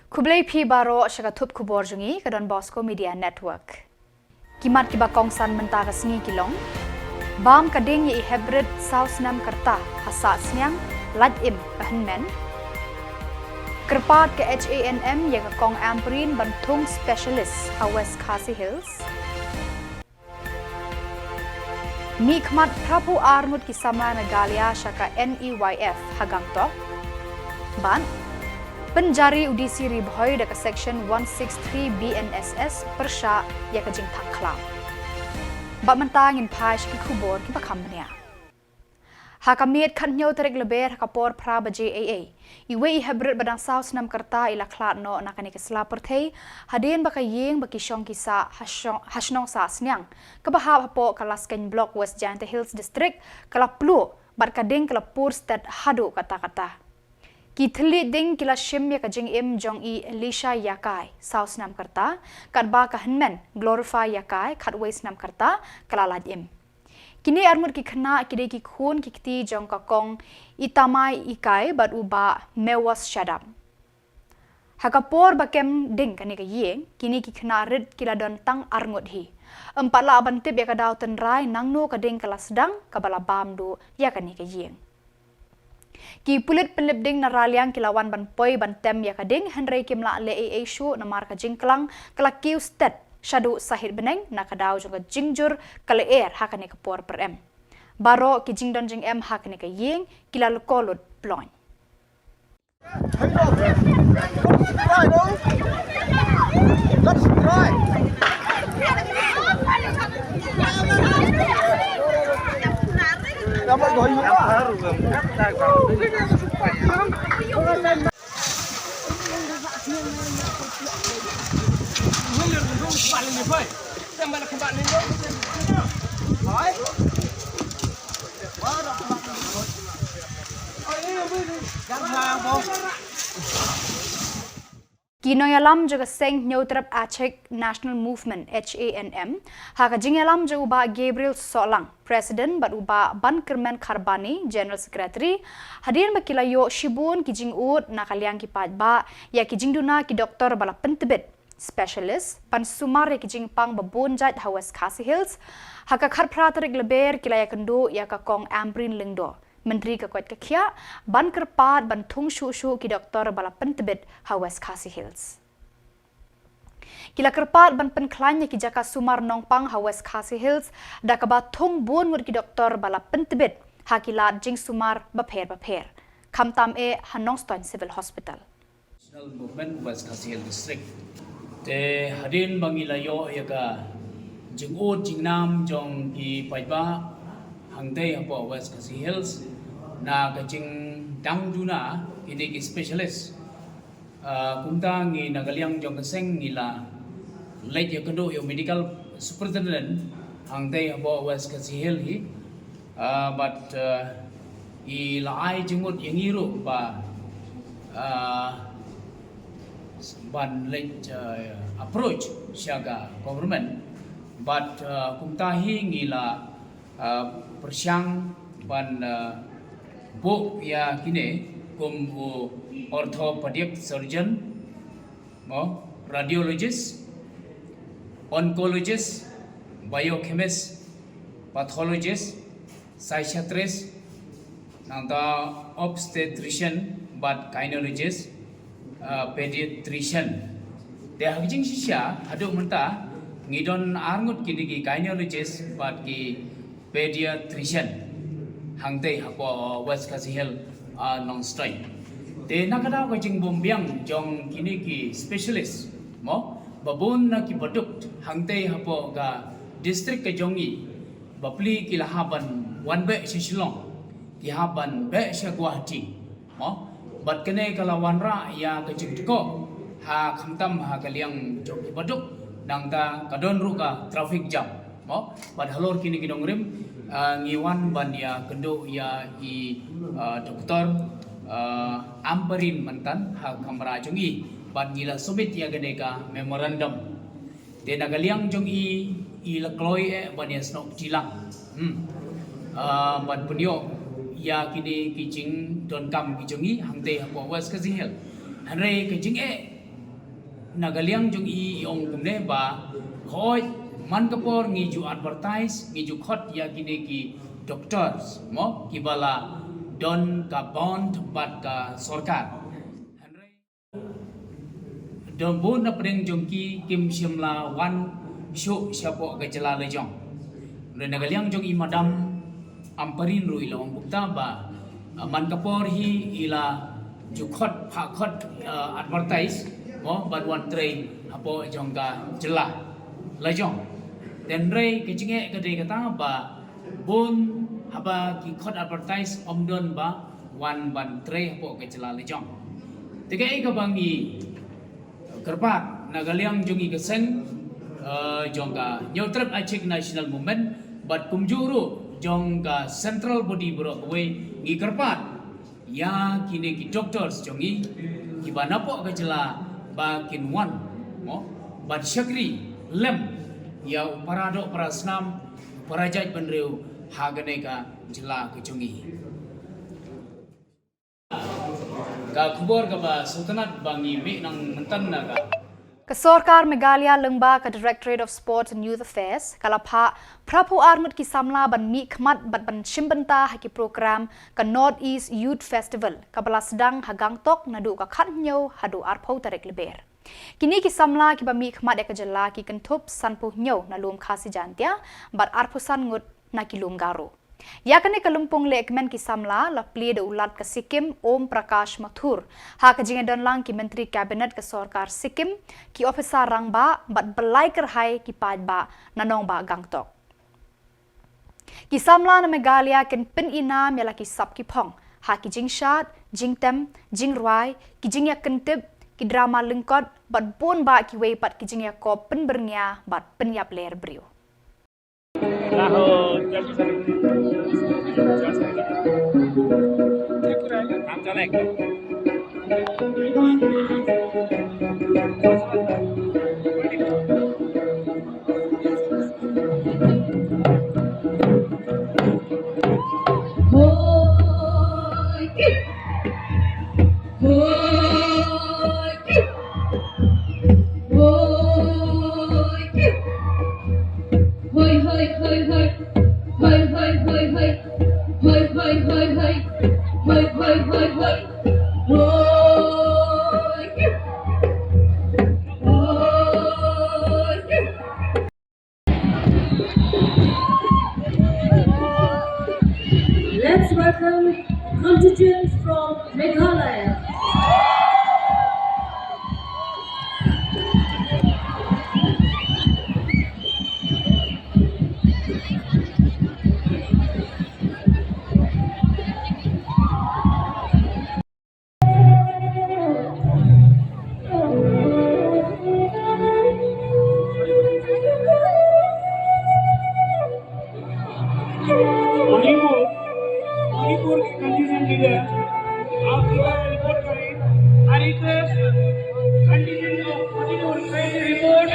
Kublai pi baro syakatup Khuborjylla ke donbosco media network. Kimat kiba kongsan mentara sengi kilong. Bam kading ye hybrid saus nam kerta hasat senyang lad im bahanmen. Kerpat ke HANM ye ke kong amperin bantung specialist West Khasi Hills. Mi khmat prapu armut ki Samla Meghalaya syaka NEHU hagang to. Ban Penjari udisi ribhoy dekat section 163 BNSS persya ya ke jing thaklam. Ba mentangin paish ki Khubor ki bakamnya. Hakamiet khanyo terik LBER hakapor pra ba JAA. Iwe I hybrid badang saus nam kerta ila klat no nakani ke slapertei hadin baka yeng baki syong kisa hasnong sa snyang. Kabahab hapo kalasken block West Giant Hills district kala plu bat kading kala pur state hadu kata-kata. Kitli ding kila shim ya kajing im jong I Elisha yakai saus nam kerta kat ba kahanmen glorify yakai kat waste nam kerta kalalad im. Kini armut ki khna kide ki khun ki kti jong ka kong itamai ikai bat uba mewas shadam. Hakapor bakem ding kani ka yeng kini ki khna rid kila don tang arngut hi. Empat la abantip ya ka daw tenrai nangno ka ding kala sedang kabala bamdu ya kani ka yeng. Ki pulit pelibding naraliang kilawan ban poi ban tem ya kading Henry kimla LEHU namar ka jingklang kala kiu stet shadu sahid beneng nakadaw juga jingjur kala air hakane ka por per em baro ki jingdon jing em hakane ka yeng kila kolot bloin Kinoyalam juga seng nyautrap Aceh National Movement HANM haka jingalam juga uba Gabriel Solang President bat uba Ban Kermen Kharbani General Secretary hadirin bakilayo shibun ki jingud nakaliang ki padba ya ki jingduna ki doktor bala pentebit specialist pan sumar ya ki jingpang babunjat West Khasi Hills haka kharpratarik LBER kilaya kendo ya ka kong ambrin lingdo Menteri Kekuat Kekia, ban kerpat, ban tung syu-syu ki doktor bala pentebit West Khasi Hills. Kila kerpat ban penklanya ki jaka sumar nongpang West Khasi Hills, da kaba tung bun ngur ki doktor bala pentebit hakila jing sumar baper. Kamtam Hanongstoin Civil Hospital. National Movement West Khasi Hills District. Te hadin bangilayo yaga jingod jingnam jong ki paiba hangtei hapo West Khasi Hills na kajing dangduna ini ki specialist kumta ngi nagaliang jong kaseng nila late yakendo yo medical superintendent hangtei hapo West Khasi Hills hi but I laai jingot yangiru ba ban late approach siaga government but kumta hi ngila persiang ban bo ya kine kum orthopedic surgeon mo radiologist oncologist biochemist pathologist psychiatrist nangta obstetrician but gynecologist pediatrician de hajing sisya adu menta ngidon arngut kini ki gynecologist but ki pediatrician hangtei hapo West Khasi Hills nong strike te nakada ko jing bombyang jong kini ki specialist mo babun na ki baduk hangtei hapo ga district ke jongi bapli ki lahaban one be Shillong ki haban be sha Guwahati mo bat kene kalawan ra ya ke jing ko ha khamtam ha kaliang jong ki baduk nangta kadon ru ka traffic jam mo bad halor kini kidong rim ngiwan ban ya kendo ya I doktor amperin mantan ha kamera jongi ban ngila subit ya geneka memorandum de nagaliang jongi I lakloi ban ya snok Jylla ban punyo ya kini kijing don kam kijongi hangte hapo West Khasi Hills hanre kijing nagaliang jong iong kumne ba hoy man kapor ngiju advertise ngiju khot ya kini ki doctors mo kibala don ka bond bat ka sarkar don bon na preng jong ki kim Shimla wan shu siapo ka Jylla lejong re nagaliang jong i madam amparin rui long bukta ba man kapor hi ila jukhot phakot advertise mo bat wan train apo jong ka Jylla lejong dan rei kejinge kede kata ba bon haba ki khot advertise omdon ba wan ban tre apo ka Jylla lejong tiga ka bangi kerpat nagaliang jongi keseng jongka nyautrap acik national movement bat kumjuru jongka central body bro we ngi kerpat ya kini ki doctors jongi ki banapo ka Jylla ba kin wan mo bat syakri lem ya parado prasnam parajaj penreu hagane ka Jylla ke jongi ka Khubor ka ba sultanat bangi mi nang mentan na ka Kesorkar Meghalaya lengba ke Directorate of Sport and Youth Affairs kalapha prapu armut ki samla ban mi khmat bat ban shimbenta haki program ke North East Youth Festival kabala sedang hagangtok nadu ka khatnyo hadu arpau tarik LBER kini ki samla ki ba mi khmat ke Jylla ki kentup sanpuh nyo nalum khasi jantia bat arpusan ngut na kilum garu ya kane kalumpung lekmen ki samla la pli de ulat ke Sikkim Om Prakash Mathur ha ka jinge don lang ki menteri kabinet ke Sarkar Sikkim ki officer rangba bat belai kerhai ki pajba nanong ba gangtok ki samla na Meghalaya ken pin ina mela ki sap ki phong ha ki jing shat jing tem jing ruai ki jing ya kentip ki drama lengkot bat bon ba ki wei pat ki jing ya ko pen bernia bat pen yap ler brio Let's welcome contingents from Meghalaya. Manipur के contingent leader आप report करें और contingent of Manipur report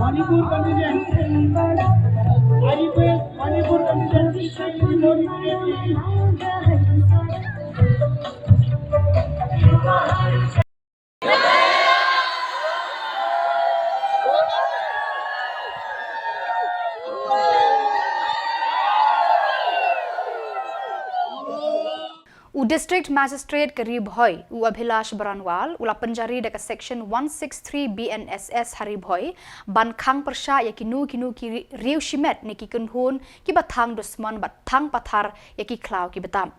Manipur contingent Manipur contingent District Magistrate Karib Hoy, Abhilash Baranwal, Ula Panjari deka Section 163 BNSS Harib Hoy, Ban Khang Persha yakinu ki riu shimet niki kunhun ki bathang dusman bathang pathar yaki klau ki batam.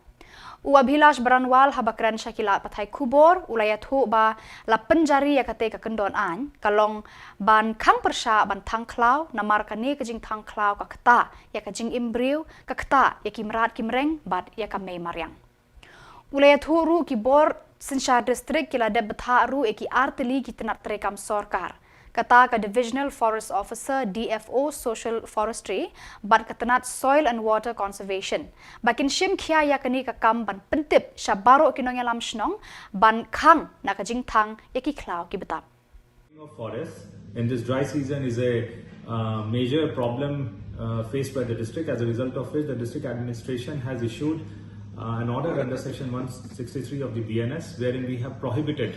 Abhilash Baranwal habakran Shakila pathai Khubor, Ulayathu ba la Panjari yakate ka kendon an, kalong Ban Khang Persha ban thang klau, namar kane kajing thang klau ka kata, yakajing imbriu, ka kata yaki merat kimreng bat yakame maryang. Ulayathu ru ki bor Sinsha district kila de betha ru eki arteli ki tenat terekam sorkar. Kata ka Divisional Forest Officer DFO Social Forestry ban ketenat Soil and Water Conservation. Bakin shim khia yakani ka kam ban pentip shabaro kinong yalam shnong ban khang nakajing thang eki klau ki betap. Of forests in this dry season is a major problem faced by the district, as a result of which the district administration has issued an order under section 163 of the BNS, wherein we have prohibited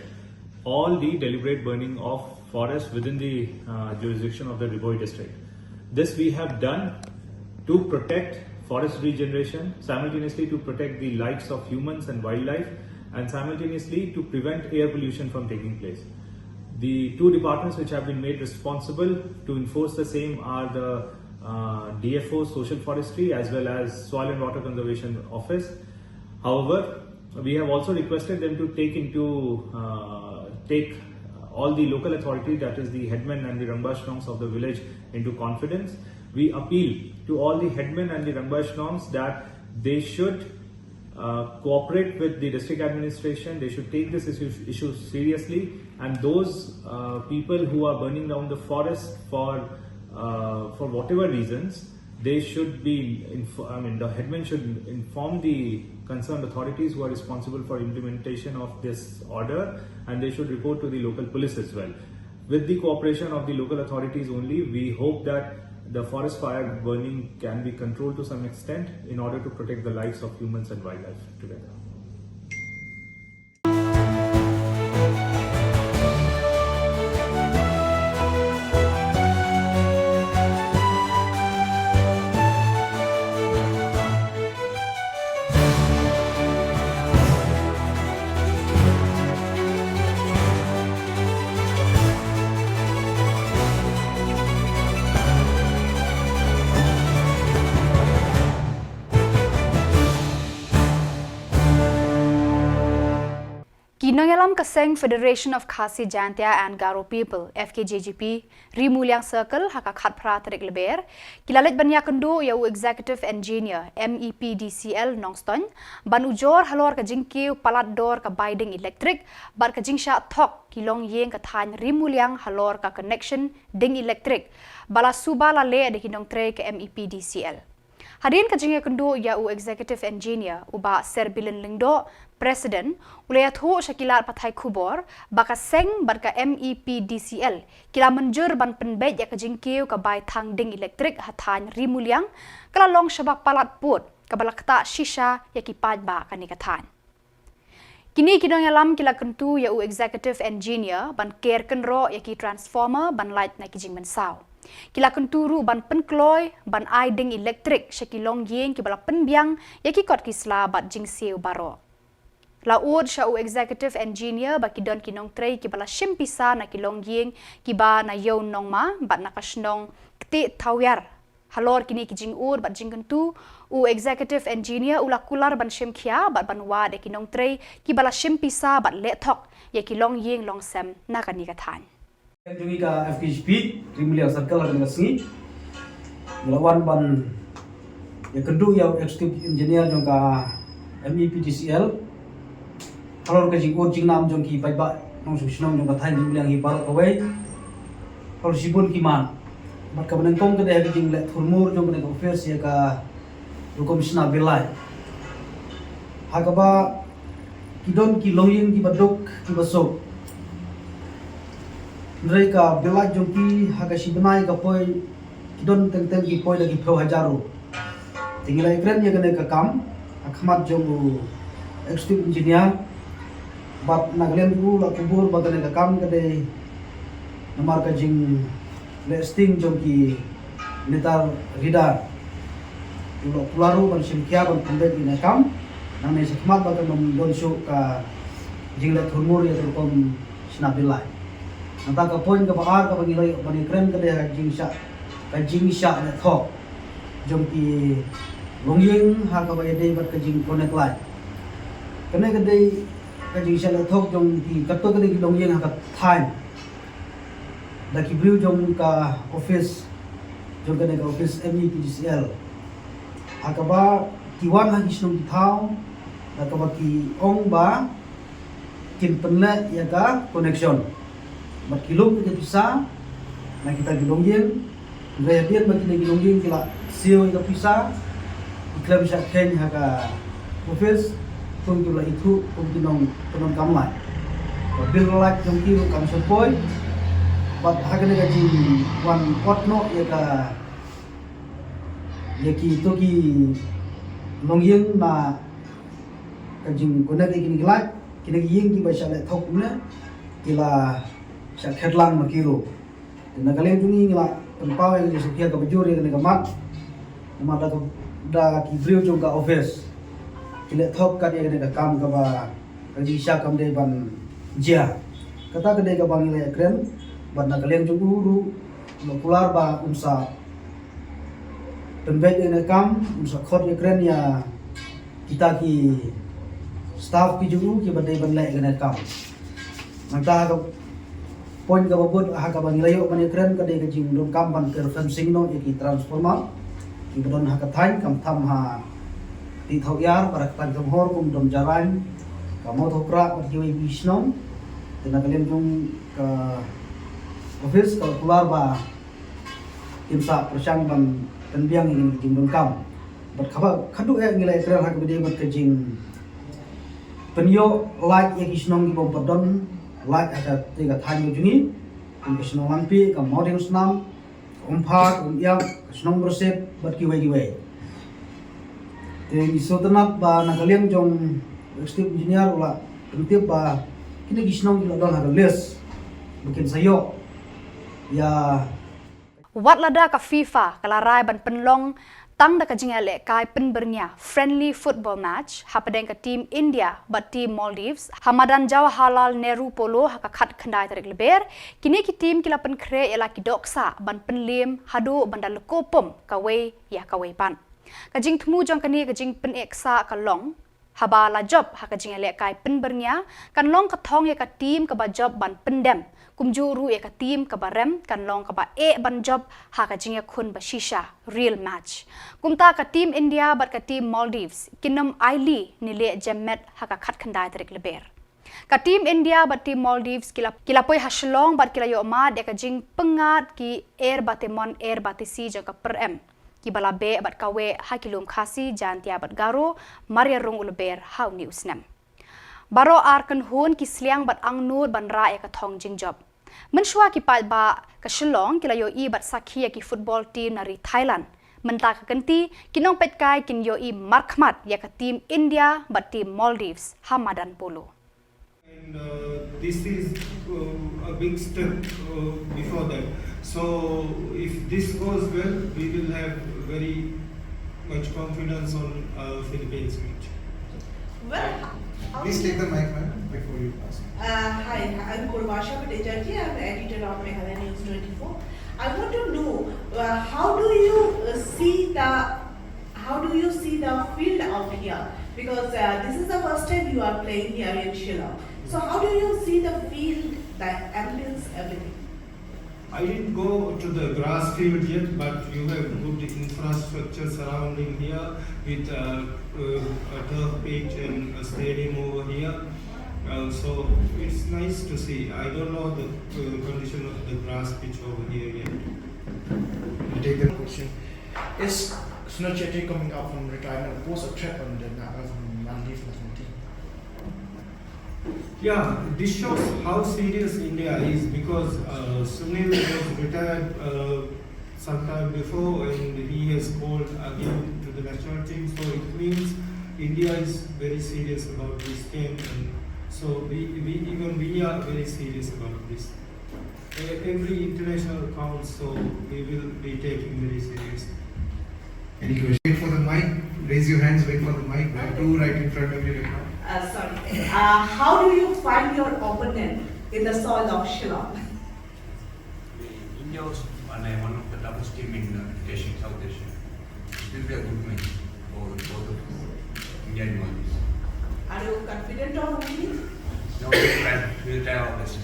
all the deliberate burning of forest within the jurisdiction of the Khubor district. This we have done to protect forest regeneration, simultaneously to protect the lives of humans and wildlife, and simultaneously to prevent air pollution from taking place. The two departments which have been made responsible to enforce the same are the DFO Social Forestry as well as Soil and Water Conservation Office. However, we have also requested them to take all the local authority, that is the headmen and the Rambashnongs of the village, into confidence. We appeal to all the headmen and the Rambashnongs that they should cooperate with the district administration. They should take this issue seriously, and those people who are burning down the forest for whatever reasons, they should be, the headmen should inform the concerned authorities who are responsible for implementation of this order, and they should report to the local police as well. With the cooperation of the local authorities only, we hope that the forest fire burning can be controlled to some extent in order to protect the lives of humans and wildlife together. Kinangalam Kaseng Federation of Khasi Jantia and Garo People FKJGP Rimulyang Circle haka khatpra tarik LBER kilalit banyakandu yau Executive Engineer MEPDCL Nongston ban ujor halor ka jingkiu palat dor ka biding electric bar ka jingsha thok kilong yeng ka than Rimulyang halor ka connection ding electric bala subala le de kinong tre ka MEPDCL. Hadirin kajingnya kendu yau Executive Engineer uba Serbilin Lingdo President ulayat hu syakilat patai Khubor baka seng barka MEPDCL kila menjur ban penbet ya kajingkiu ka bai thang ding elektrik hatan Rimulyang kala long syabak palat put kabala kata shisha ya kipad ba kanikatan. Kini kidong yalam kila kentu yau Executive Engineer ban care kenro ya ki transformer ban light na kijing mensau. Kila kenturu ban penkloy ban aiding elektrik syakilong yeng kibala penbiang yaki kot kisla bat jingsiu baro. Laud syau Executive Engineer baki don kinong trei kibala shimpisa na kilong yeng kiba na yaw nong ma bat nakasnong kti tawyar. Halor kini kijing ur bat jingkentu u Executive Engineer ulakular ban shimkia bat ban wad e kinong trei kibala shimpisa bat letok yakilong yeng long sem nakanikatan. Jungi ka FKJP Rimulyang Circle ada ngasih melawan ban yang kedua yang Executive Engineer jong ka MEPDCL kalau ka jing jing nam jong ki bai ba nong susnong jong ka thai Rimulyang hi bar kawai kalau sibun ki man mat ka benentong ke deh jing le thurmur jong ka affairs ya ka Komisioner Belai hakaba kidon ki loying ki badok ki basok mereka belaj jongki hagashi benai ka poi kidon teng ki poi lagi pro hajaru tinggal ikren ya kene ka kam akhmat jongu Executive Engineer bat naglen bu la Khubor bagane ka kam kade namar ka jing listing jongki netar ridar ulo pularu ban simkia ban pembet ni kam nang ne akhmat bagan donbosco ka jing la thurmur ya terkom sinabilai Nanta ka poin ka baar ka bangilay banikren ka deh kajing sya na thok jom ki longyeng ha ka bayade bat kajing connect line kane ka dei kajing sya na thok jom ki kato ka dei longyeng ha ka time da ki briu jom ka office jom ka dei ka office MEPDCL ha ka ba kiwan ha kisnong ki thau da ka ba ki ong ba kin penle ya ka connection mat kilom kita pisah na kita gilongyeng rehadian bagi gilongyeng kila siu kita pisah iklam syak ken haka office tung kila itu tung kinong penon kamai bil lak jong kiru kam sepoi bat haka ne gaji wan potno ya ka Yaki to ki longyeng na kajing kuna kini gelak kini yeng ki baca le thok na kila syak headlang makiro. Na kalian tungi ngila tempau yang disukia ke bajur yang mat da ki brio jong ka office. Kila thok ka dia ka kam ka ba kaji syak kam de ban Jylla. Kata ke dia ka bang ile kren ban na kalian jong uru kular ba umsa pembed ene kam umsa khot ekren ya kita ki staff ki juru ki badai ban lai ene kam manta ka poin ka babut ha ka ban layo ban ekren ka de ka jing dom kam ban ker fencing no ki transformer ki badon ha ka thain kam tham ha ti thau yar para tan kam hor kum dom jaran ka mo thokra ka ki wi bisnom tena kalian jung ka office ka kular ba imsa persang ban tenbiang ingin kejing dongkam berkhabar khadu ngilai kran hak bede mat kejing penyo like yang isnong ki bom padon like ada tiga thanyo jungi isnong lampi ka modern snam umphat yang isnong bersep bat ki wai te isotanat ba nakaliam jong step engineer ula pentip ba kini isnong ki lodon hak les bikin sayo ya Wat lada ka FIFA kalarai ban penlong tang da ka jingale kai penbernya friendly football match hapadeng ka team India bat team Maldives Hamadan Jawaharlal Nehru polo haka khat khandai tarik LBER kini ki team kila pen kre ela ki doksa ban penlim hadu bandal kopom ka wei ya ka wei pan ka jing thmu jong kani ka jing pen eksa ka long haba la job haka jingale kai penbernya kan long ka thong ya ka team ka ba job ban pendem kumjuru ya ka team ka barem kan long ka ba ban job ha ka jinga khun ba shisha real match kumta ka team India bat ka team Maldives kinam aili nile jammet ha ka khat khandai tarik LBER ka team India bat team Maldives kila poi ha Shillong bat kila yo ma de ka jing pengat ki air batemon air batisi ja ka per ki bala be bat ka we ha kilum khasi jantia bat garo maria rong LBER how news nam baro ar kan hun ki sliang bat angnur ban ra ya ka thong jing job Menshua ki pat ba ka Shillong kila yo i bat sakhia ki football team nari Thailand. Menta ka ganti kinong pet kai kin yo i markmat ya ka team India bat team Maldives Hamadan polo. And this is a big step before that. So if this goes well, we will have very much confidence on Philippines match. Well, please take the mic, ma'am, before you pass. Hi, I'm Khuborjylla. I'm the editor of Meghalaya News 24. I want to know how do you see the field out here? Because this is the first time you are playing here in Shillong. So how do you see the field, the ambience, everything? I didn't go to the grass field yet, but you have good infrastructure surrounding here with a turf pitch and a stadium over here. So it's nice to see. I don't know the condition of the grass pitch over here yet. I take the question. Is Sunil Chetty coming up from retirement pose a threat on the NAKA from Maldives national team? Yeah, this shows how serious India is because Sunil was retired some time before and he has called again to the national team. So it means India is very serious about this game, and so we are very serious about this. Every international counts, so we will be taking very seriously. Any question? Wait for the mic. Raise your hands. Wait for the mic. There are two right in front of you right now. Sorry. How do you find your opponent in the soil of Shillong? India was one of the toughest team in Asia, South Asia. It will be a good match for both of India and Maldives. Are you confident on winning? No, we'll try our best.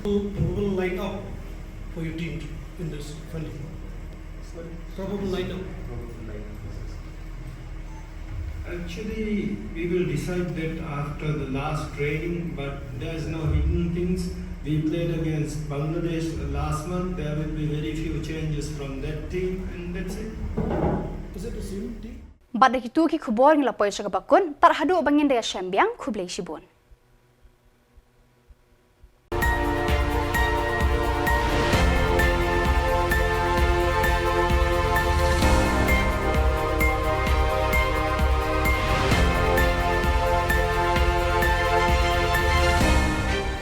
Probable lineup for your team in this friendly. Probable lineup. Actually, we will decide that after the last training, but there's no hidden things. We played against Bangladesh last month. There will be very few changes from that team, and that's it. Is it the same team? Bad kitu ki Khubor ngila poy sa bakun tar hadu bangin daya syambiang khublei sibun.